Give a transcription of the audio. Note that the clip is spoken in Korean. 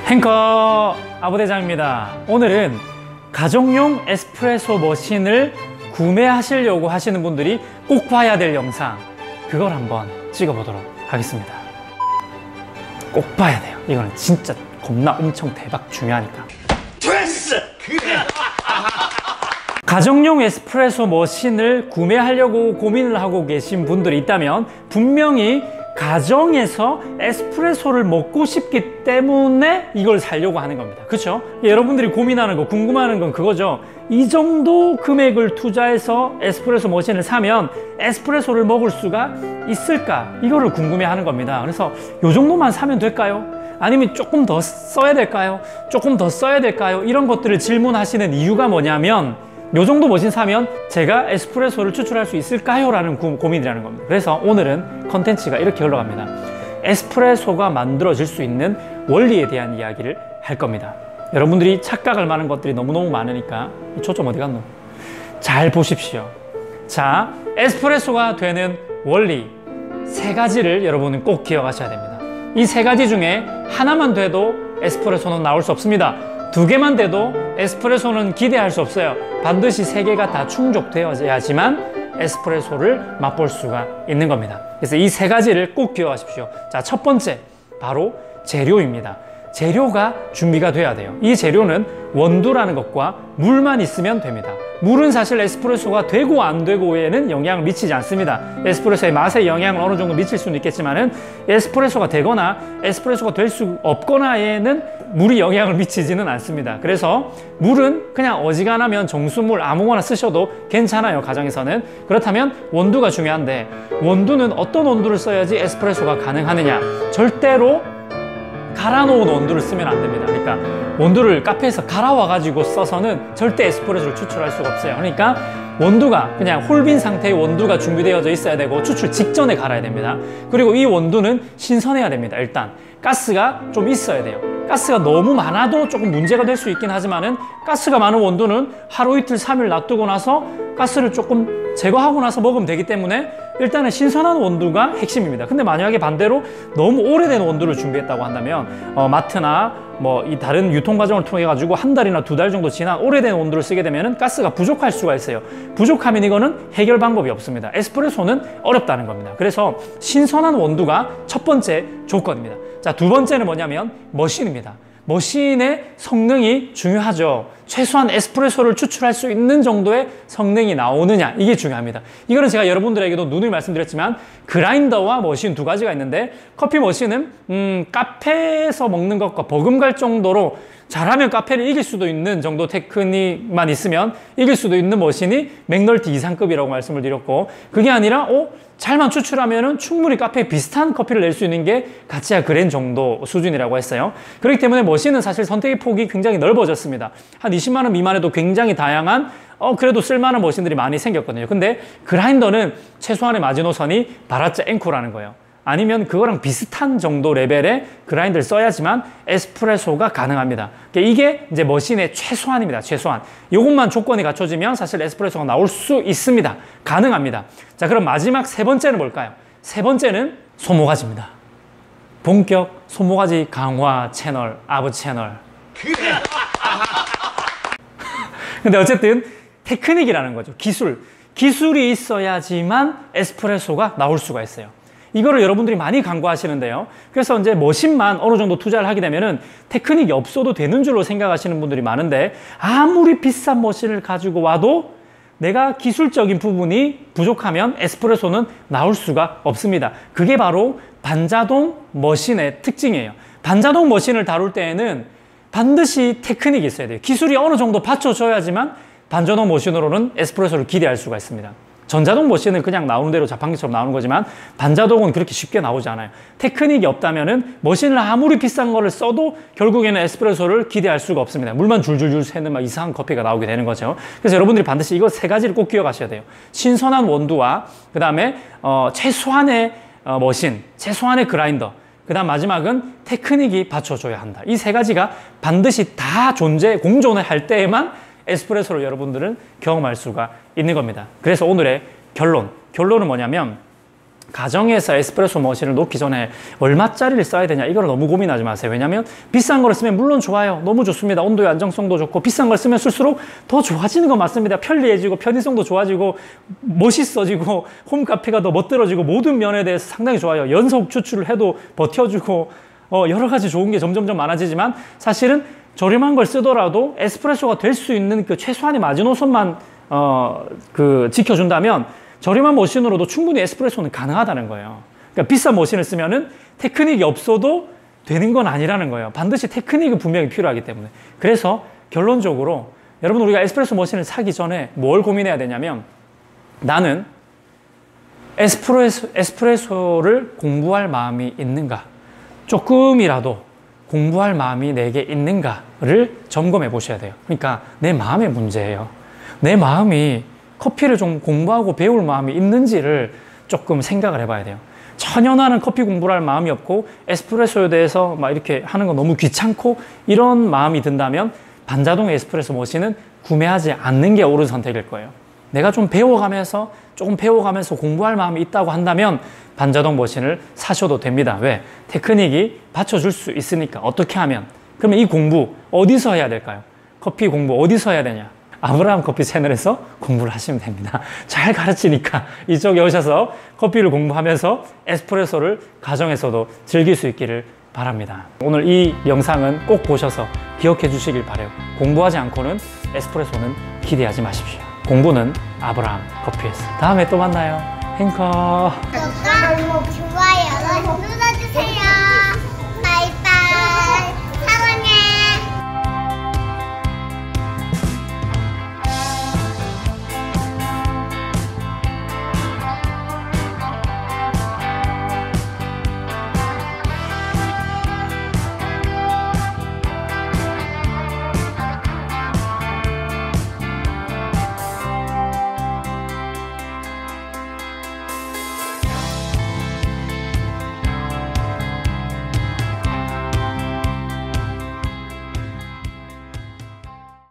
행커 아부대장입니다. 오늘은 가정용 에스프레소 머신을 구매하시려고 하시는 분들이 꼭 봐야 될 영상, 그걸 한번 찍어보도록 하겠습니다. 꼭 봐야 돼요. 이거는 진짜 겁나 엄청 대박 중요하니까. 됐어! 그래! 가정용 에스프레소 머신을 구매하려고 고민을 하고 계신 분들이 있다면 분명히 가정에서 에스프레소를 먹고 싶기 때문에 이걸 사려고 하는 겁니다. 그렇죠? 여러분들이 고민하는 거, 궁금해하는 건 그거죠. 이 정도 금액을 투자해서 에스프레소 머신을 사면 에스프레소를 먹을 수가 있을까? 이거를 궁금해하는 겁니다. 그래서 이 정도만 사면 될까요? 아니면 조금 더 써야 될까요? 조금 더 써야 될까요? 이런 것들을 질문하시는 이유가 뭐냐면 요 정도 머신 사면 제가 에스프레소를 추출할 수 있을까요? 라는 고민이라는 겁니다. 그래서 오늘은 컨텐츠가 이렇게 흘러갑니다. 에스프레소가 만들어질 수 있는 원리에 대한 이야기를 할 겁니다. 여러분들이 착각할 만한 것들이 너무너무 많으니까 초점 어디 갔노? 잘 보십시오. 자, 에스프레소가 되는 원리 세 가지를 여러분은 꼭 기억하셔야 됩니다. 이 세 가지 중에 하나만 돼도 에스프레소는 나올 수 없습니다. 두 개만 돼도 에스프레소는 기대할 수 없어요. 반드시 세 개가 다 충족되어야지만 에스프레소를 맛볼 수가 있는 겁니다. 그래서 이 세 가지를 꼭 기억하십시오. 자, 첫 번째, 바로 재료입니다. 재료가 준비가 돼야 돼요. 이 재료는 원두라는 것과 물만 있으면 됩니다. 물은 사실 에스프레소가 되고 안 되고에는 영향을 미치지 않습니다. 에스프레소의 맛에 영향을 어느 정도 미칠 수는 있겠지만은 에스프레소가 되거나 에스프레소가 될 수 없거나에는 물이 영향을 미치지는 않습니다. 그래서 물은 그냥 어지간하면 정수물 아무거나 쓰셔도 괜찮아요, 가정에서는. 그렇다면 원두가 중요한데, 원두는 어떤 원두를 써야지 에스프레소가 가능하느냐? 절대로 갈아놓은 원두를 쓰면 안 됩니다. 그러니까 원두를 카페에서 갈아와가지고 써서는 절대 에스프레소를 추출할 수가 없어요. 그러니까 원두가 그냥 홀빈 상태의 원두가 준비되어져 있어야 되고 추출 직전에 갈아야 됩니다. 그리고 이 원두는 신선해야 됩니다. 일단 가스가 좀 있어야 돼요. 가스가 너무 많아도 조금 문제가 될 수 있긴 하지만은 가스가 많은 원두는 하루 이틀 3일 놔두고 나서 가스를 조금 제거하고 나서 먹으면 되기 때문에 일단은 신선한 원두가 핵심입니다. 근데 만약에 반대로 너무 오래된 원두를 준비했다고 한다면 마트나 뭐 이 다른 유통 과정을 통해 가지고 한 달이나 두 달 정도 지난 오래된 원두를 쓰게 되면은 가스가 부족할 수가 있어요. 부족하면 이거는 해결 방법이 없습니다. 에스프레소는 어렵다는 겁니다. 그래서 신선한 원두가 첫 번째 조건입니다. 자, 두 번째는 뭐냐면 머신입니다. 머신의 성능이 중요하죠. 최소한 에스프레소를 추출할 수 있는 정도의 성능이 나오느냐, 이게 중요합니다. 이거는 제가 여러분들에게도 누누이 말씀드렸지만 그라인더와 머신 두 가지가 있는데, 커피 머신은 카페에서 먹는 것과 버금갈 정도로 잘하면 카페를 이길 수도 있는 정도 테크닉만 있으면 이길 수도 있는 머신이 맥널티 이상급이라고 말씀을 드렸고, 그게 아니라 잘만 추출하면은 충분히 카페에 비슷한 커피를 낼 수 있는 게 가치아 그랜 정도 수준이라고 했어요. 그렇기 때문에 머신은 사실 선택의 폭이 굉장히 넓어졌습니다. 한 20만 원 미만에도 굉장히 다양한 그래도 쓸만한 머신들이 많이 생겼거든요. 근데 그라인더는 최소한의 마지노선이 바라짜 앵코라는 거예요. 아니면 그거랑 비슷한 정도 레벨의 그라인더를 써야지만 에스프레소가 가능합니다. 이게 이제 머신의 최소한입니다. 최소한. 이것만 조건이 갖춰지면 사실 에스프레소가 나올 수 있습니다. 가능합니다. 자, 그럼 마지막 세 번째는 뭘까요? 세 번째는 소모가지입니다. 본격 소모가지 강화 채널, 아부 채널. 근데 어쨌든 테크닉이라는 거죠. 기술이 있어야지만 에스프레소가 나올 수가 있어요. 이거를 여러분들이 많이 간과하시는데요. 그래서 이제 머신만 어느 정도 투자를 하게 되면은 테크닉이 없어도 되는 줄로 생각하시는 분들이 많은데, 아무리 비싼 머신을 가지고 와도 내가 기술적인 부분이 부족하면 에스프레소는 나올 수가 없습니다. 그게 바로 반자동 머신의 특징이에요. 반자동 머신을 다룰 때에는 반드시 테크닉이 있어야 돼요. 기술이 어느 정도 받쳐줘야지만 반자동 머신으로는 에스프레소를 기대할 수가 있습니다. 전자동 머신은 그냥 나오는 대로 자판기처럼 나오는 거지만 반자동은 그렇게 쉽게 나오지 않아요. 테크닉이 없다면은 머신을 아무리 비싼 거를 써도 결국에는 에스프레소를 기대할 수가 없습니다. 물만 줄줄줄 새는 막 이상한 커피가 나오게 되는 거죠. 그래서 여러분들이 반드시 이거 세 가지를 꼭 기억하셔야 돼요. 신선한 원두와 그 다음에 최소한의 머신, 최소한의 그라인더, 그 다음 마지막은 테크닉이 받쳐줘야 한다. 이 세 가지가 반드시 다 공존을 할 때에만 에스프레소를 여러분들은 경험할 수가 있는 겁니다. 그래서 오늘의 결론은 뭐냐면, 가정에서 에스프레소 머신을 놓기 전에 얼마짜리를 써야 되냐 이걸 너무 고민하지 마세요. 왜냐하면 비싼 걸 쓰면 물론 좋아요. 너무 좋습니다. 온도의 안정성도 좋고 비싼 걸 쓰면 쓸수록 더 좋아지는 건 맞습니다. 편리해지고 편의성도 좋아지고 멋있어지고 홈카페가 더 멋들어지고 모든 면에 대해서 상당히 좋아요. 연속 추출을 해도 버텨주고 여러 가지 좋은 게 점점점 많아지지만 사실은 저렴한 걸 쓰더라도 에스프레소가 될 수 있는 그 최소한의 마지노선만 지켜준다면 저렴한 머신으로도 충분히 에스프레소는 가능하다는 거예요. 그러니까 비싼 머신을 쓰면은 테크닉이 없어도 되는 건 아니라는 거예요. 반드시 테크닉은 분명히 필요하기 때문에. 그래서 결론적으로 여러분 우리가 에스프레소 머신을 사기 전에 뭘 고민해야 되냐면 나는 에스프레소를 공부할 마음이 있는가? 조금이라도 공부할 마음이 내게 있는가를 점검해 보셔야 돼요. 그러니까 내 마음의 문제예요. 내 마음이 커피를 좀 공부하고 배울 마음이 있는지를 조금 생각을 해봐야 돼요. 전혀 나는 커피 공부를 할 마음이 없고 에스프레소에 대해서 막 이렇게 하는 거 너무 귀찮고 이런 마음이 든다면 반자동 에스프레소 머신은 구매하지 않는 게 옳은 선택일 거예요. 내가 좀 조금 배워가면서 공부할 마음이 있다고 한다면 반자동 머신을 사셔도 됩니다. 왜? 테크닉이 받쳐줄 수 있으니까. 어떻게 하면? 그러면 이 공부 어디서 해야 될까요? 커피 공부 어디서 해야 되냐? 아브라함 커피 채널에서 공부를 하시면 됩니다. 잘 가르치니까 이쪽에 오셔서 커피를 공부하면서 에스프레소를 가정에서도 즐길 수 있기를 바랍니다. 오늘 이 영상은 꼭 보셔서 기억해 주시길 바라요. 공부하지 않고는 에스프레소는 기대하지 마십시오. 공부는 아브라함 커피에서. 다음에 또 만나요. 행커. 구독과 좋아요 눌러